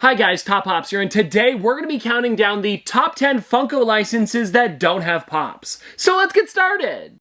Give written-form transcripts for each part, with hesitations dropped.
Hi guys, Top Pops here, and today we're going to be counting down the top 10 Funko licenses that don't have Pops. So let's get started!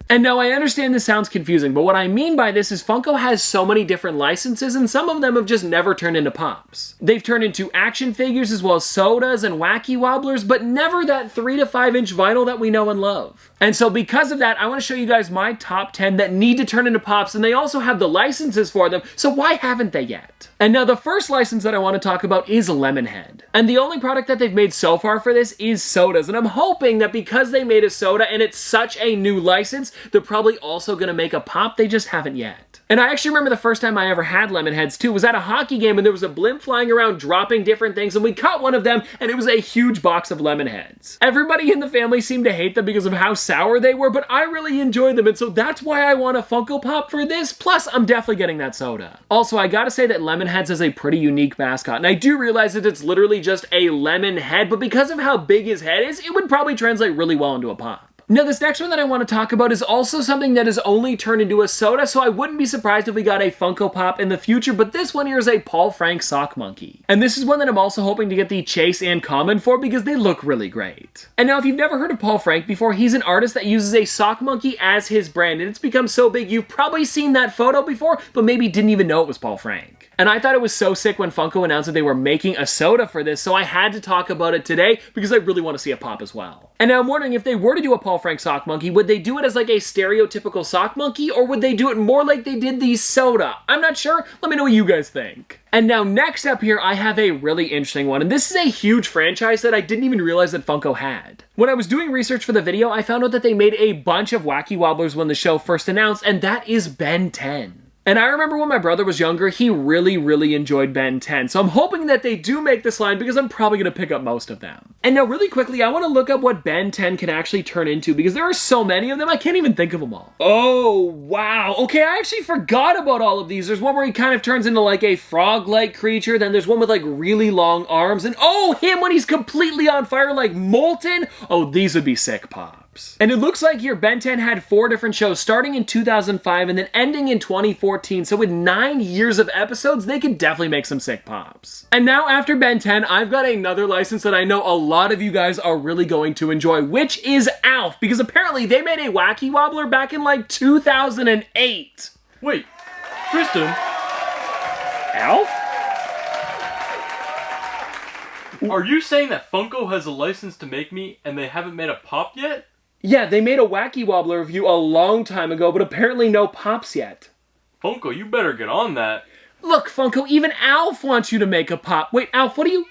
And now I understand this sounds confusing, but what I mean by this is Funko has so many different licenses and some of them have just never turned into Pops. They've turned into action figures as well as sodas and wacky wobblers, but never that 3 to 5 inch vinyl that we know and love. And so because of that, I want to show you guys my top 10 that need to turn into Pops, and they also have the licenses for them, so why haven't they yet? And now the first license that I want to talk about is Lemonhead. And the only product that they've made so far for this is sodas, and I'm hoping that because they made a soda and it's such a new license, they're probably also going to make a Pop, they just haven't yet. And I actually remember the first time I ever had Lemonheads too was at a hockey game, and there was a blimp flying around dropping different things, and we caught one of them and it was a huge box of Lemonheads. Everybody in the family seemed to hate them because of how sour they were, but I really enjoyed them, and so that's why I want a Funko Pop for this, plus I'm definitely getting that soda. Also, I gotta say that Lemonheads is a pretty unique mascot, and I do realize that it's literally just a lemon head, but because of how big his head is, it would probably translate really well into a Pop. Now, this next one that I want to talk about is also something that is only turned into a soda, so I wouldn't be surprised if we got a Funko Pop in the future, but this one here is a Paul Frank sock monkey. And this is one that I'm also hoping to get the Chase and Common for because they look really great. And now, if you've never heard of Paul Frank before, he's an artist that uses a sock monkey as his brand, and it's become so big you've probably seen that photo before, but maybe didn't even know it was Paul Frank. And I thought it was so sick when Funko announced that they were making a soda for this, so I had to talk about it today because I really want to see a Pop as well. And now I'm wondering, if they were to do a Paul Frank sock monkey, would they do it as like a stereotypical sock monkey, or would they do it more like they did the soda? I'm not sure. Let me know what you guys think. And now next up here, I have a really interesting one, and this is a huge franchise that I didn't even realize that Funko had. When I was doing research for the video, I found out that they made a bunch of wacky wobblers when the show first announced, and that is Ben 10. And I remember when my brother was younger, he really enjoyed Ben 10. So I'm hoping that they do make this line because I'm probably going to pick up most of them. And now really quickly, I want to look up what Ben 10 can actually turn into because there are so many of them, I can't even think of them all. Oh, wow. Okay, I actually forgot about all of these. There's one where he kind of turns into like a frog-like creature. Then there's one with like really long arms. And oh, him when he's completely on fire, like molten. Oh, these would be sick Pops. And it looks like here Ben 10 had 4 different shows starting in 2005 and then ending in 2014. So with 9 years of episodes, they could definitely make some sick Pops. And now after Ben 10, I've got another license that I know a lot of you guys are really going to enjoy, which is Alf, because apparently they made a wacky wobbler back in like 2008. Wait, Tristan? Alf? Are you saying that Funko has a license to make me and they haven't made a Pop yet? Yeah, they made a wacky wobbler of you a long time ago, but apparently no Pops yet. Funko, you better get on that. Look, Funko, even Alf wants you to make a Pop. Wait, Alf, what are you...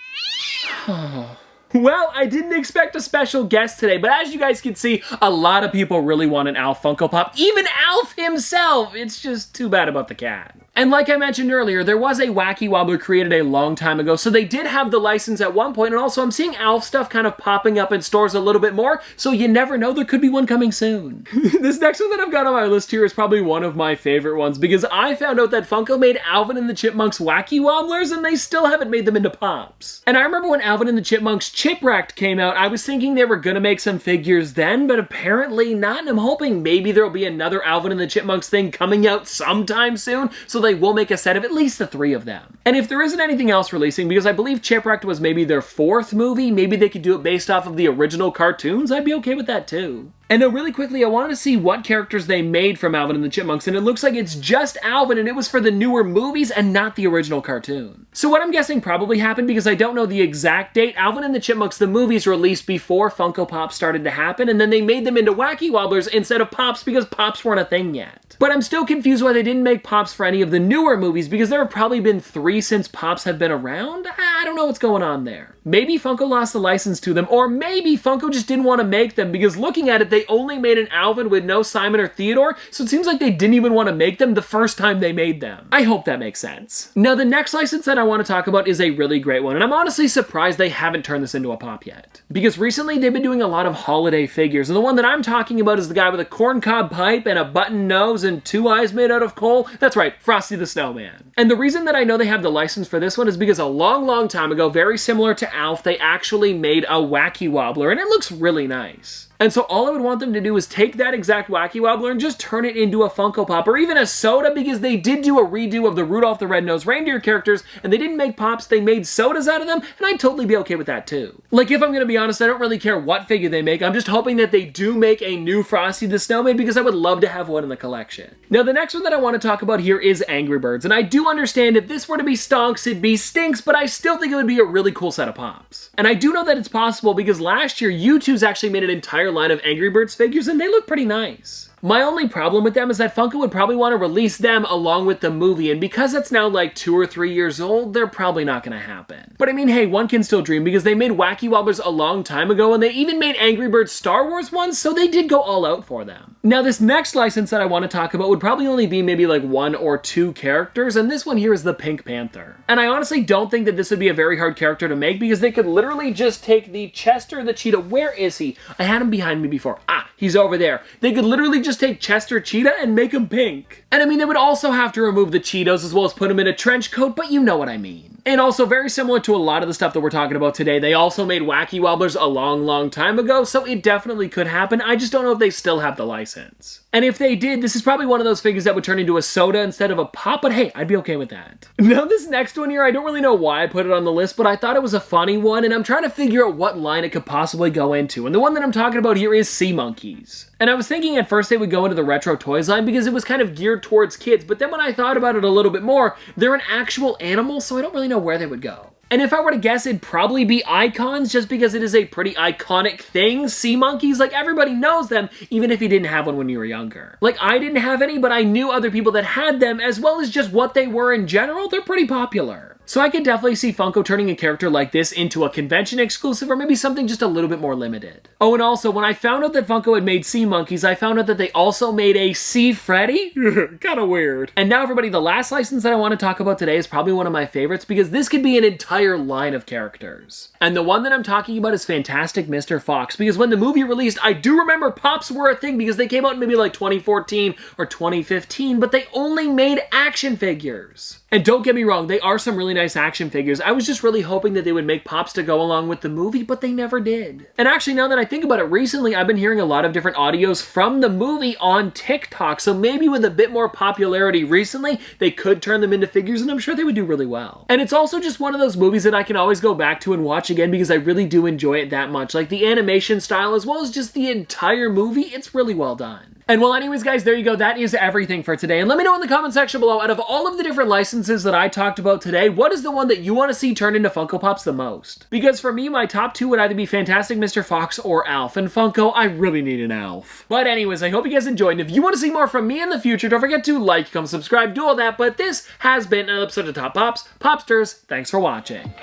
Well, I didn't expect a special guest today, but as you guys can see, a lot of people really want an Alf Funko Pop. Even Alf himself! It's just too bad about the cat. And like I mentioned earlier, there was a wacky wobbler created a long time ago, so they did have the license at one point, and also I'm seeing Alf stuff kind of popping up in stores a little bit more, so you never know, there could be one coming soon. This next one that I've got on my list here is probably one of my favorite ones, because I found out that Funko made Alvin and the Chipmunks wacky wobblers, and they still haven't made them into Pops. And I remember when Alvin and the Chipmunks Chipwrecked came out, I was thinking they were gonna make some figures then, but apparently not, and I'm hoping maybe there'll be another Alvin and the Chipmunks thing coming out sometime soon, so they will make a set of at least the 3 of them. And if there isn't anything else releasing, because I believe Chipwrecked was maybe their 4th movie, maybe they could do it based off of the original cartoons, I'd be okay with that too. And now really quickly, I wanted to see what characters they made from Alvin and the Chipmunks, and it looks like it's just Alvin, and it was for the newer movies and not the original cartoon. So what I'm guessing probably happened, because I don't know the exact date, Alvin and the Chipmunks, the movies released before Funko Pop started to happen, and then they made them into wacky wobblers instead of Pops because Pops weren't a thing yet. But I'm still confused why they didn't make Pops for any of the newer movies, because there have probably been 3 since Pops have been around? I don't know what's going on there. Maybe Funko lost the license to them, or maybe Funko just didn't want to make them, because looking at it, they only made an Alvin with no Simon or Theodore, so it seems like they didn't even want to make them the first time they made them. I hope that makes sense. Now, the next license that I want to talk about is a really great one, and I'm honestly surprised they haven't turned this into a Pop yet. Because recently, they've been doing a lot of holiday figures, and the one that I'm talking about is the guy with a corncob pipe and a button nose and 2 eyes made out of coal. That's right, Frosty the Snowman. And the reason that I know they have the license for this one is because a long time ago, very similar to Alf, they actually made a wacky wobbler, and it looks really nice. And so all I would want them to do is take that exact Wacky Wobbler and just turn it into a Funko Pop or even a soda, because they did do a redo of the Rudolph the Red-Nosed Reindeer characters and they didn't make pops, they made sodas out of them, and I'd totally be okay with that too. Like, if I'm gonna be honest, I don't really care what figure they make. I'm just hoping that they do make a new Frosty the Snowman, because I would love to have one in the collection. Now, the next one that I want to talk about here is Angry Birds, and I do understand if this were to be stonks, it'd be stinks, but I still think it would be a really cool set of pops. And I do know that it's possible because last year, U2's actually made an entire line of Angry Birds figures, and they look pretty nice. My only problem with them is that Funko would probably want to release them along with the movie, and because that's now like 2 or 3 years old, they're probably not going to happen. But I mean, hey, one can still dream, because they made Wacky Wobblers a long time ago, and they even made Angry Birds Star Wars ones, so they did go all out for them. Now, this next license that I want to talk about would probably only be maybe like 1 or 2 characters, and this one here is the Pink Panther. And I honestly don't think that this would be a very hard character to make, because they could literally just take the Chester the Cheetah. Where is he? I had him behind me before. Ah, he's over there. They could literally just take Chester Cheetah and make him pink. And I mean, they would also have to remove the Cheetos as well as put him in a trench coat, but you know what I mean. And also, very similar to a lot of the stuff that we're talking about today, they also made Wacky Wobblers a long time ago, so it definitely could happen. I just don't know if they still have the license. And if they did, this is probably one of those figures that would turn into a soda instead of a pop, but hey, I'd be okay with that. Now, this next one here, I don't really know why I put it on the list, but I thought it was a funny one, and I'm trying to figure out what line it could possibly go into. And the one that I'm talking about here is Sea Monkeys. And I was thinking at first they would go into the retro toys line because it was kind of geared towards kids, but then when I thought about it a little bit more, they're an actual animal, so I don't really know where they would go. And if I were to guess, it'd probably be icons, just because it is a pretty iconic thing. Sea monkeys, like, everybody knows them, even if you didn't have one when you were younger. Like, I didn't have any, but I knew other people that had them, as well as just what they were in general. They're pretty popular. So I could definitely see Funko turning a character like this into a convention exclusive, or maybe something just a little bit more limited. Oh, and also, when I found out that Funko had made Sea Monkeys, I found out that they also made a Sea Freddy. Kinda weird. And now, everybody, the last license that I want to talk about today is probably one of my favorites, because this could be an entire line of characters. And the one that I'm talking about is Fantastic Mr. Fox, because when the movie released, I do remember Pops were a thing, because they came out in maybe like 2014 or 2015, but they only made action figures. And don't get me wrong, they are some really nice action figures. I was just really hoping that they would make Pops to go along with the movie, but they never did. And actually, now that I think about it, recently I've been hearing a lot of different audios from the movie on TikTok, so maybe with a bit more popularity recently, they could turn them into figures, and I'm sure they would do really well. And it's also just one of those movies that I can always go back to and watch again, because I really do enjoy it that much. Like, the animation style, as well as just the entire movie, it's really well done. And well, anyways, guys, there you go. That is everything for today. And let me know in the comment section below, out of all of the different licenses that I talked about today, what is the one that you want to see turned into Funko Pops the most? Because for me, my top 2 would either be Fantastic Mr. Fox or Alf. And Funko, I really need an Alf. But anyways, I hope you guys enjoyed. And if you want to see more from me in the future, don't forget to like, comment, subscribe, do all that. But this has been an episode of Top Pops. Popsters, thanks for watching.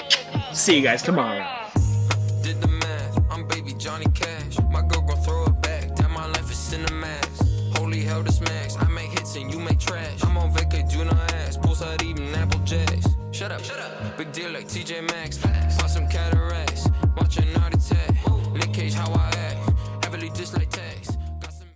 See you guys tomorrow. Did the math, I'm baby Johnny Cash. My girl gon' throw it back. Damn, my life is cinemax. Holy hell, this max. I make hits and you make trash. I'm on vacay, do not ask. Poolside eating Apple Jacks. Shut up. Big deal like TJ Maxx. Bought some cataracts. Watching Art Attack. Nick Cage, how I act. Heavily just like